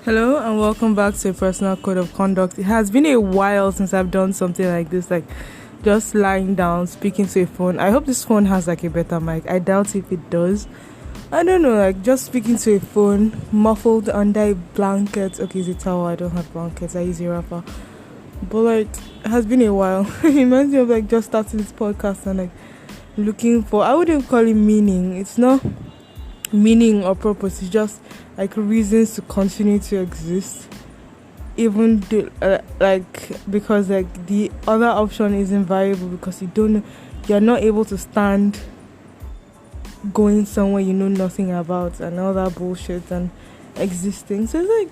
Hello and welcome back to a personal code of conduct. It has been a while since I've done something like this, like just lying down, speaking to a phone. I hope this phone has like a better mic. I doubt if it does. I don't know, like just speaking to a phone, muffled under a blanket. Okay, it's a towel. I don't have blankets. I use a wrapper. But like, it has been a while. It reminds me of like just starting this podcast and like looking for. I wouldn't call it meaning. It's not meaning or purpose. It's just like reasons to continue to exist, even because like the other option isn't viable because you're not able to stand going somewhere you know nothing about and all that bullshit and existing. So it's like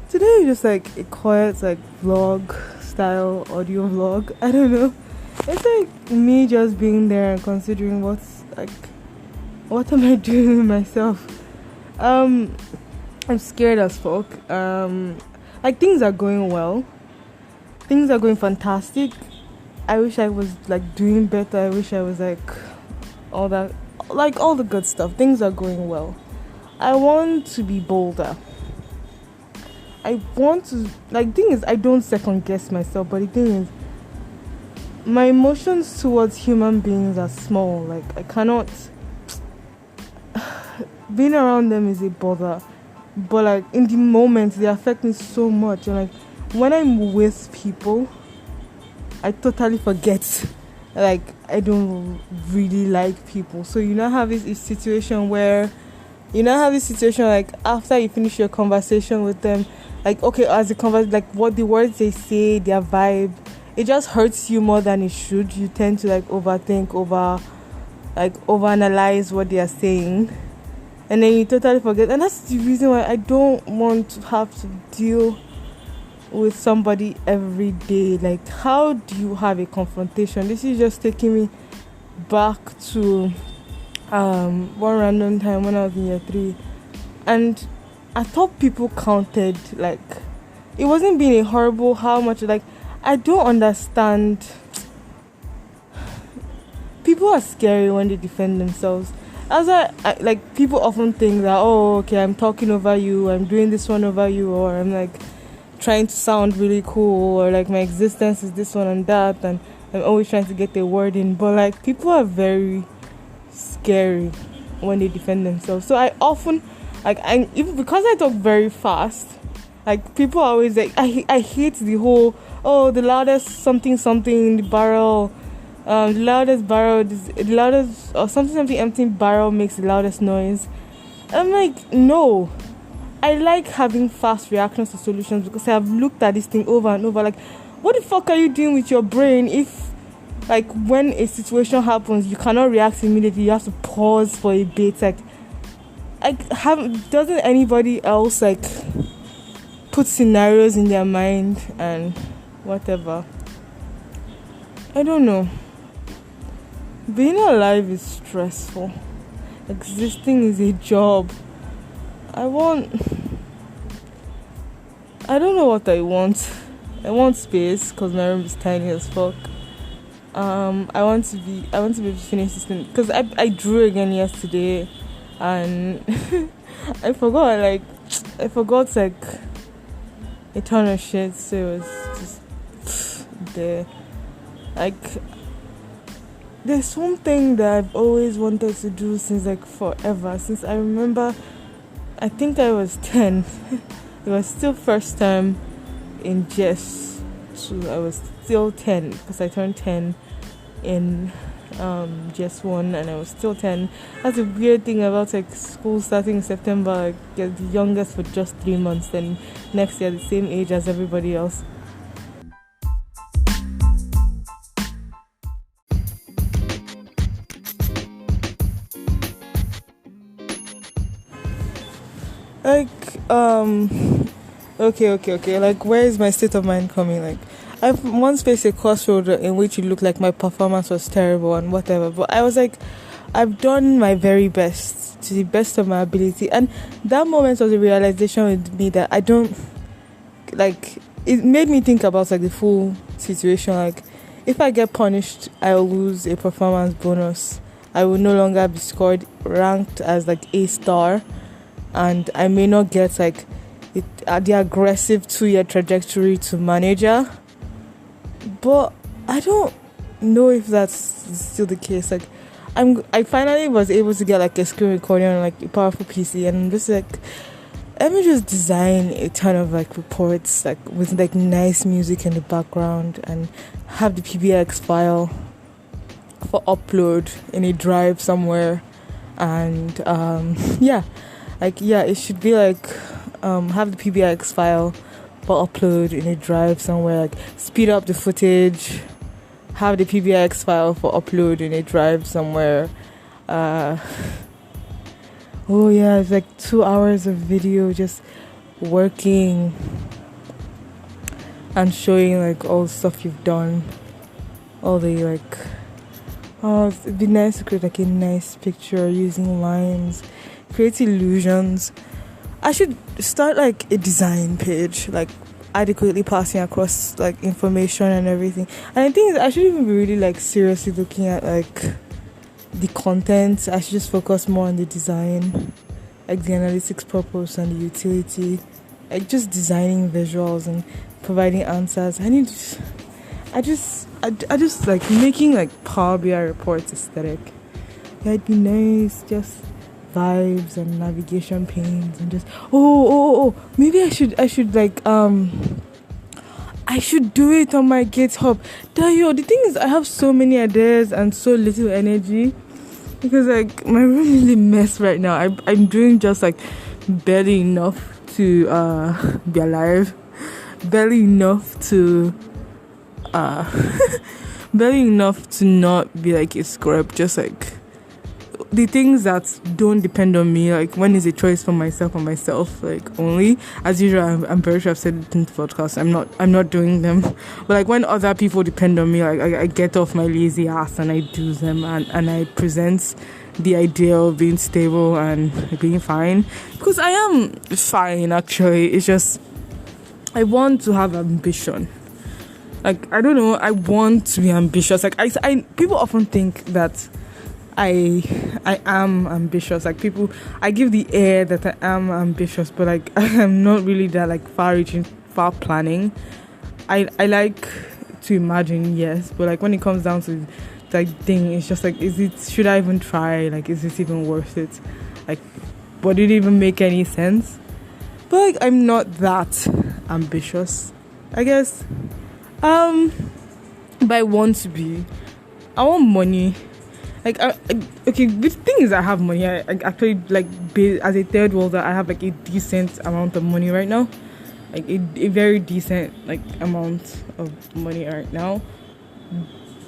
today is just like a quiet like vlog style audio vlog. I don't know. It's like me just being there and considering what am I doing with myself. I'm scared as fuck. Like things are going well. Things are going fantastic. I wish I was like doing better. I wish I was like all that, like all the good stuff. Things are going well. I want to be bolder. I want to, like, thing is, I don't second guess myself, but the thing is, my emotions towards human beings are small. Like, I cannot, being around them is a bother. But like in the moment they affect me so much, and like when I'm with people I totally forget like I don't really like people. So have this situation where like after you finish your conversation with them, like okay, as a conversation, like what the words they say, their vibe, it just hurts you more than it should. You tend to like overanalyze what they are saying, and then you totally forget. And that's the reason why I don't want to have to deal with somebody every day. Like, how do you have a confrontation? This is just taking me back to one random time when I was in year 3, and I thought people counted. Like, it wasn't being a horrible how much, like, I don't understand. People are scary when they defend themselves. As I like, people often think that, oh, okay, I'm talking over you, I'm doing this one over you, or I'm like trying to sound really cool, or like my existence is this one and that, and I'm always trying to get the word in. But like, people are very scary when they defend themselves. So I often, like, even because I talk very fast, like people are always like, I hate the whole, oh, the loudest something in the barrel. The loudest or something empty barrel makes the loudest noise. I'm like, no. I like having fast reactions to solutions because I have looked at this thing over and over. Like, what the fuck are you doing with your brain if, like, when a situation happens, you cannot react immediately? You have to pause for a bit. Doesn't anybody else like put scenarios in their mind and whatever? I don't know. Being alive is stressful. Existing is a job. I don't know what I want. I want space because my room is tiny as fuck. I want to be able to finish this thing because I drew again yesterday, and I forgot like a ton of shit. So it was just there. Like, there's something that I've always wanted to do since like forever. Since I remember, I think I was 10. It was still first time in JES. So I was still 10 because I turned 10 in JES 1, and I was still 10. That's a weird thing about like school starting in September. Like, you're the youngest for just 3 months, then next year the same age as everybody else. Like, okay. Like, where is my state of mind coming? Like, I've once faced a crossroad in which it looked like my performance was terrible and whatever. But I was like, I've done my very best to the best of my ability. And that moment was a realization with me that I don't, like, it made me think about like the full situation. Like, if I get punished, I'll lose a performance bonus. I will no longer be ranked as like A star, and I may not get like the aggressive 2-year trajectory to manager. But I don't know if that's still the case. Like, I finally was able to get like a screen recording on like a powerful PC, and I'm just like, let me just design a ton of like reports like with like nice music in the background, and have the PBX file for upload in a drive somewhere. And it should be like have the PBX file for upload in a drive somewhere, like speed up the footage, have the PBX file for upload in a drive somewhere. It's like 2 hours of video just working and showing like all the stuff you've done, all the like. It'd be nice to create like a nice picture using lines, create illusions. I should start like a design page, like adequately passing across like information and everything. And I think I should even be really like seriously looking at like the content. I should just focus more on the design, like the analytics purpose and the utility, like just designing visuals and providing answers. I just like making like Power BI reports aesthetic. Yeah, it'd be nice, just vibes and navigation panes and just maybe I should like I should do it on my GitHub. The thing is, I have so many ideas and so little energy because like my room is a mess right now. I'm doing just like barely enough to be alive, barely enough to barely enough to not be like a scrub. Just like the things that don't depend on me, like when is a choice for myself like only. As usual, I'm very sure I've said it in the podcast, I'm not doing them. But like when other people depend on me, like I get off my lazy ass and I do them, and I present the idea of being stable and being fine, because I am fine actually. It's just I want to have ambition. Like, I don't know, I want to be ambitious. Like, I people often think that I am ambitious. Like, I give the air that I am ambitious, but like, I'm not really that like far-reaching, far-planning. I like to imagine, yes, but like when it comes down to that thing, it's just like, should I even try? Like, is this even worth it? Like, would it even make any sense? But like, I'm not that ambitious, I guess. But I want to be. I want money. Like, okay, the thing is, I have money. I actually, like, as a third worlder, I have like a decent amount of money right now. Like a very decent like amount of money right now.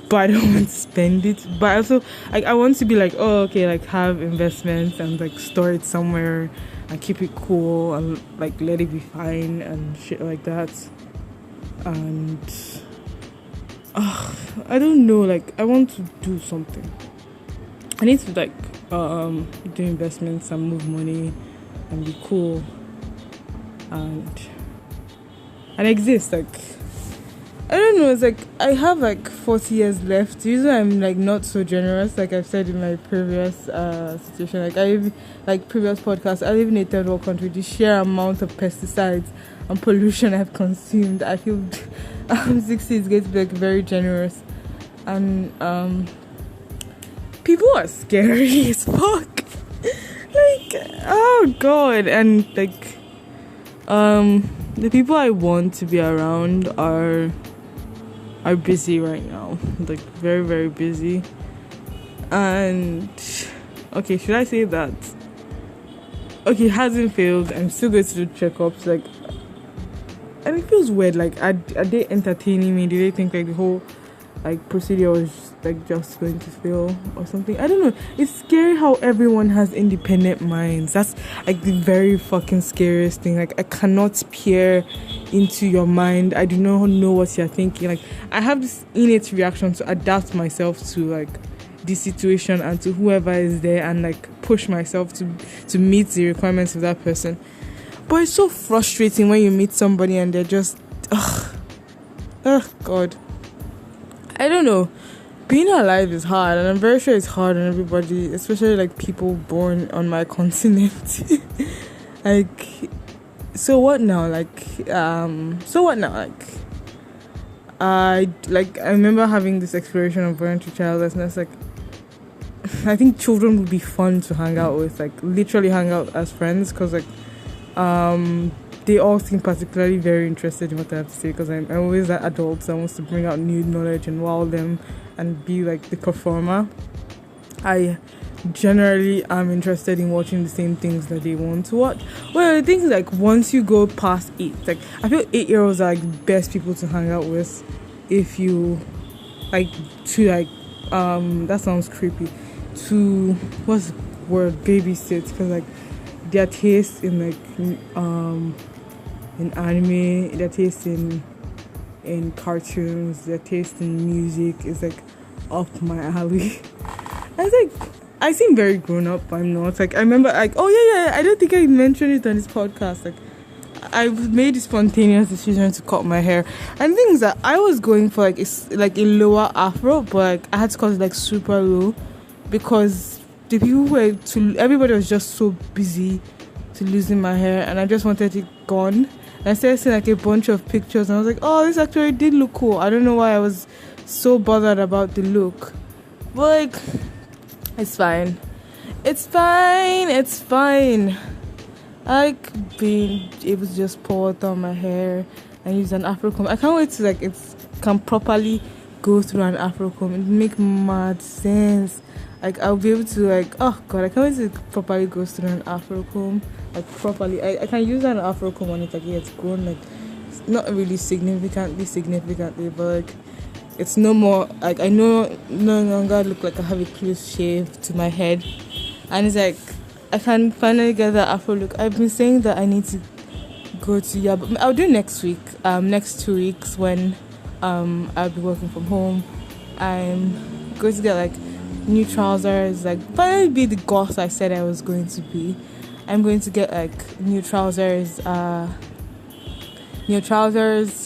But I don't want to spend it. But also, like, I want to be like, oh, okay, like have investments and like store it somewhere and keep it cool and like let it be fine and shit like that. And I don't know, like I want to do something. I need to like do investments and move money and be cool and exist. Like, I don't know, it's like I have like 40 years left. Usually I'm like not so generous, like I've said in my previous situation. Like previous podcast, I live in a third world country. The sheer amount of pesticides and pollution I've consumed, I feel 60 is going to be like very generous. And people are scary as fuck. Like, oh god. And like the people I want to be around are busy right now, like very, very busy. And okay, should I say that? Okay, it hasn't failed. I'm still going to do checkups, like, and it feels weird. Like, are they entertaining me? Do they think like the whole like procedure was like just going to fail or something? I don't know. It's scary how everyone has independent minds. That's like the very fucking scariest thing. Like, I cannot peer into your mind. I do not know what you're thinking. Like, I have this innate reaction to adapt myself to like the situation and to whoever is there and like push myself to meet the requirements of that person. But it's so frustrating when you meet somebody and they're just god, I don't know. Being alive is hard, and I'm very sure it's hard on everybody, especially like people born on my continent. Like, So what now? So what now? I remember having this exploration of voluntary childlessness. Like, I think children would be fun to hang out with. Like, literally hang out as friends, because they all seem particularly very interested in what I have to say. Because I'm always that adult that wants to bring out new knowledge and wow them and be like the performer. I generally am interested in watching the same things that they want to watch. Well, the thing is, like, once you go past 8, like, I feel 8-year-olds are like the best people to hang out with. If you like to that sounds creepy, to what's the word, babysit, because like their taste in in anime, their taste in cartoons, their taste in music is like up my alley. I was like, I seem very grown up. I'm not. Like, I remember, like, oh yeah, I don't think I mentioned it on this podcast. Like, I made a spontaneous decision to cut my hair, and things that I was going for like a lower afro, but like, I had to cut it like super low, because the people everybody was just so busy to losing my hair, and I just wanted it gone. And I started seeing like a bunch of pictures, and I was like, oh, this actually did look cool. I don't know why I was so bothered about the look, but like, it's fine. I like being able to just pour water on my hair and use an afro comb. I can't wait to like can properly go through an afro comb. It make mad sense. Like, I'll be able to like, oh god, I can't wait to properly go through an afro comb. Like, properly. I can use an afro comb when it's like, yeah, it's grown, like, it's not really significantly, but like, it's no more, like, I no longer look like I have a close shave to my head. And it's like, I can finally get that afro look. I've been saying that I need to go to, but I'll do next week, next 2 weeks, when I'll be working from home. I'm going to get like new trousers, like finally be the goth I said I was going to be. I'm going to get like new trousers, new shirts.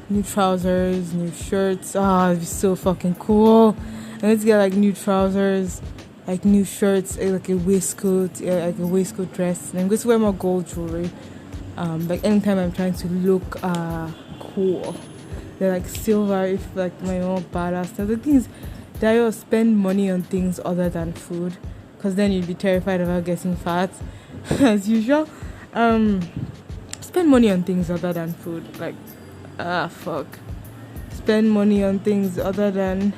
It'd be so fucking cool. I'm going to get like new trousers, like new shirts, like a waistcoat dress, and I'm going to wear more gold jewelry. Like anytime I'm trying to look cool, they're like silver, if like my own badass. Now the thing is that you'll spend money on things other than food, because then you'd be terrified about getting fat as usual. Spend money on things other than food. Like, spend money on things other than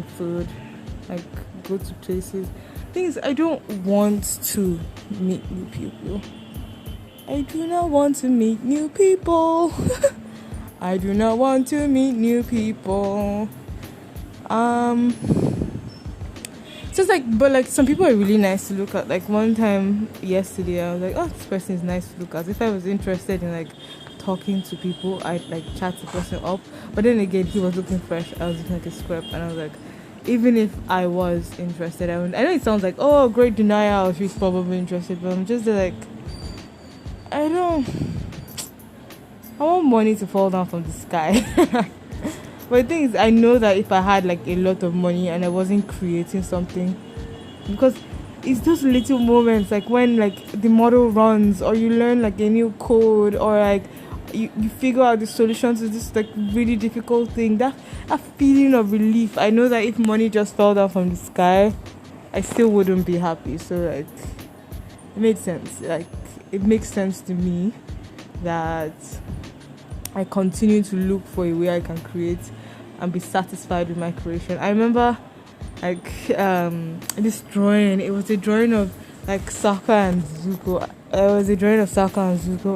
food. Like, go to places. Things, I don't want to meet new people. I do not want to meet new people. So it's like, but like, some people are really nice to look at. Like, one time yesterday, I was like, oh, this person is nice to look at. If I was interested in like talking to people, I'd like chat the person up. But then again, he was looking fresh, I was looking like a scrap, and I was like, even if I was interested, I know it sounds like, oh, great denial, she's probably interested, but I'm just like, I want money to fall down from the sky. But the thing is, I know that if I had like a lot of money and I wasn't creating something, because it's those little moments, like when like the model runs, or you learn like a new code, or like you figure out the solution to this like really difficult thing, that feeling of relief. I know that if money just fell down from the sky, I still wouldn't be happy. So like, it made sense. Like, it makes sense to me that I continue to look for a way I can create and be satisfied with my creation. I remember like this drawing. It was a drawing of like Sokka and Zuko.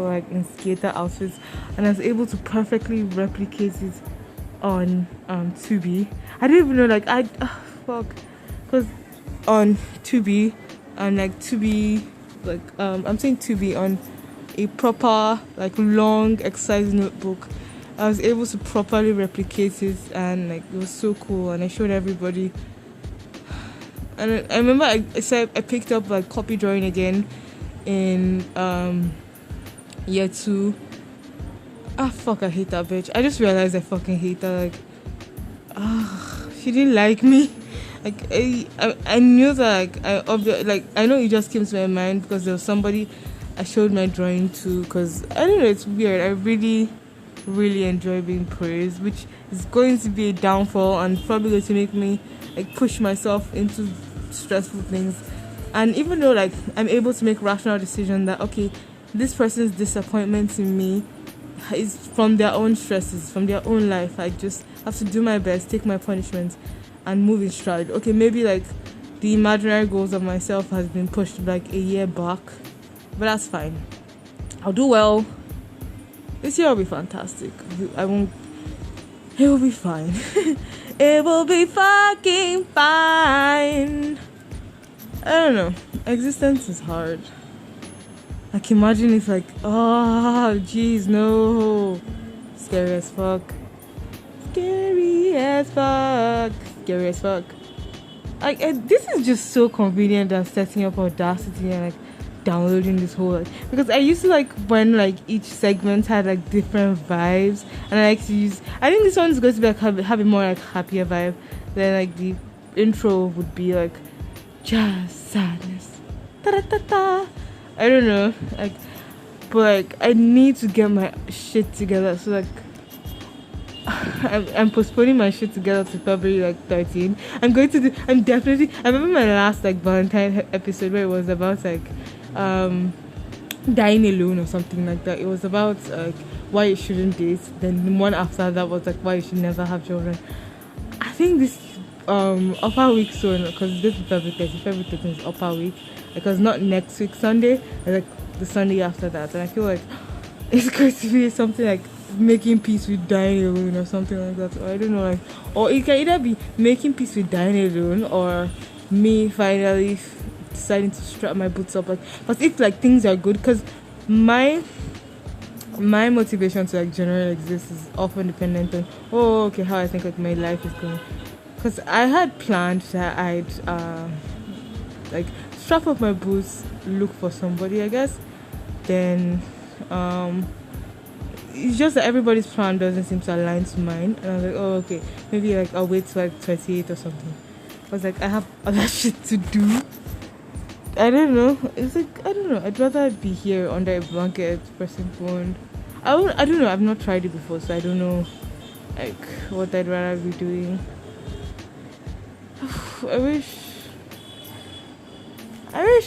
Like in skater outfits, and I was able to perfectly replicate it on 2B. I didn't even know, like, because on 2B, I'm like 2B, like I'm saying 2B on a proper like long exercise notebook. I was able to properly replicate it, and like, it was so cool, and I showed everybody. And I remember I picked up like copy drawing again in year 2. I hate that bitch. I just realized I fucking hate her. Like, she didn't like me. Like I knew that I know it just came to my mind because there was somebody I showed my drawing to, because I don't know, it's weird. I really really enjoy being praised, which is going to be a downfall and probably going to make me like push myself into stressful things. And even though like I'm able to make rational decision that okay, this person's disappointment in me is from their own stresses, from their own life. I just have to do my best, take my punishment, and move in stride. Okay, maybe like the imaginary goals of myself has been pushed like a year back, but that's fine. I'll do well. This year will be fantastic. I won't. It will be fine. It will be fucking fine. I don't know. Existence is hard. Like imagine if like, oh jeez, no. Scary as fuck. Scary as fuck. Scary as fuck. Like this is just so convenient than setting up Audacity and like downloading this whole because I used to like when like each segment had like different vibes, and I like to use. I think this one is going to be like have a more like happier vibe. Then like the intro would be like just sadness. Da da da da. I don't know, like, but like I need to get my shit together. So like I'm postponing my shit together to February like 13. I'm definitely. I remember my last like Valentine episode where it was about like dying alone or something like that. It was about like why you shouldn't date. Then the one after that was like why you should never have children. I think this upper week soon, because this is February 13 is upper week, because not next week Sunday, like the Sunday after that. And I feel like it's going to be something like making peace with dying alone or something like that. Or I don't know, like, or it can either be making peace with dying alone or me finally deciding to strap my boots up. Like, but if like things are good, because my motivation to like generally exist is often dependent on how I think like my life is going. Because I had planned that I'd like strap up my boots, look for somebody, I guess. Then it's just that everybody's plan doesn't seem to align to mine, and I was like, maybe like I'll wait till like 28 or something. I was like, I have other shit to do. I don't know. It's like I don't know. I'd rather be here under a blanket, pressing phone. I don't know. I've not tried it before, so I don't know like what I'd rather be doing. I wish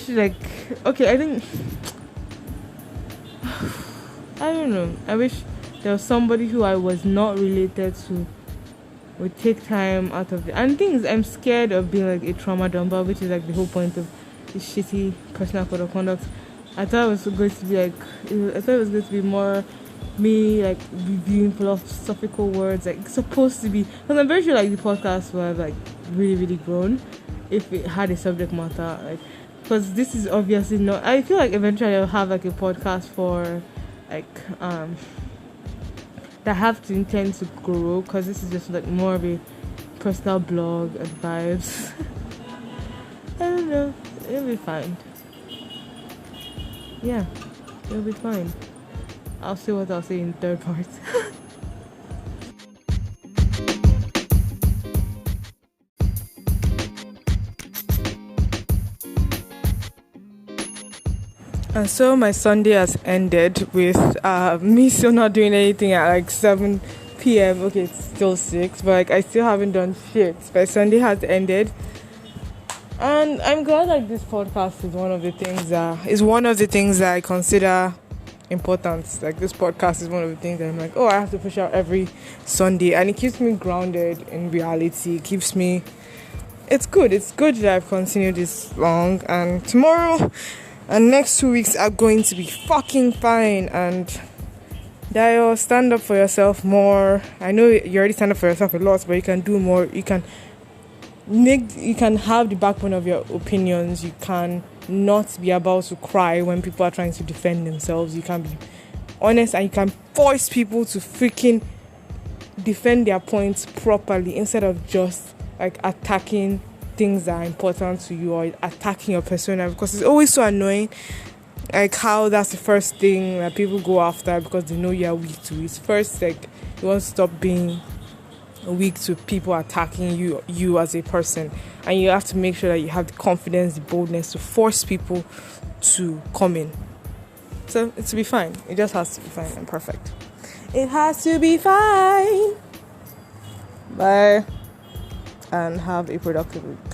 like I think I don't know. I wish there was somebody who I was not related to would take time out of it. And things I'm scared of being like a trauma dumper, which is like the whole point of this shitty personal code of conduct. I thought it was going to be more me like reviewing philosophical words, like it's supposed to be, because I'm very sure like the podcast would have like really really grown if it had a subject matter, like, because this is obviously not. I feel like eventually I'll have like a podcast for like that have to intend to grow, because this is just like more of a personal blog and vibes. I don't know, it'll be fine. Yeah, it'll be fine. I'll see what I'll say in third part. And so my Sunday has ended with me still not doing anything at like 7 p.m. Okay, it's still 6, but like I still haven't done shit. My Sunday has ended. And I'm glad like this podcast is one of the things that I consider important. Like this podcast is one of the things that I'm like, I have to push out every Sunday, and it keeps me grounded in reality. It's good that I've continued this long, and tomorrow and next 2 weeks are going to be fucking fine. And Dio, stand up for yourself more. I know you already stand up for yourself a lot, but you can do more. You can have the backbone of your opinions. You can not be about to cry when people are trying to defend themselves. You can be honest, and you can force people to freaking defend their points properly instead of just like attacking things that are important to you or attacking your persona, because it's always so annoying like how that's the first thing that people go after because they know you're weak to it. First, like you want to stop being weak to people attacking you as a person, and you have to make sure that you have the confidence, the boldness to force people to come in. So it's to be fine. It just has to be fine and perfect. It has to be fine. Bye, and have a productive week.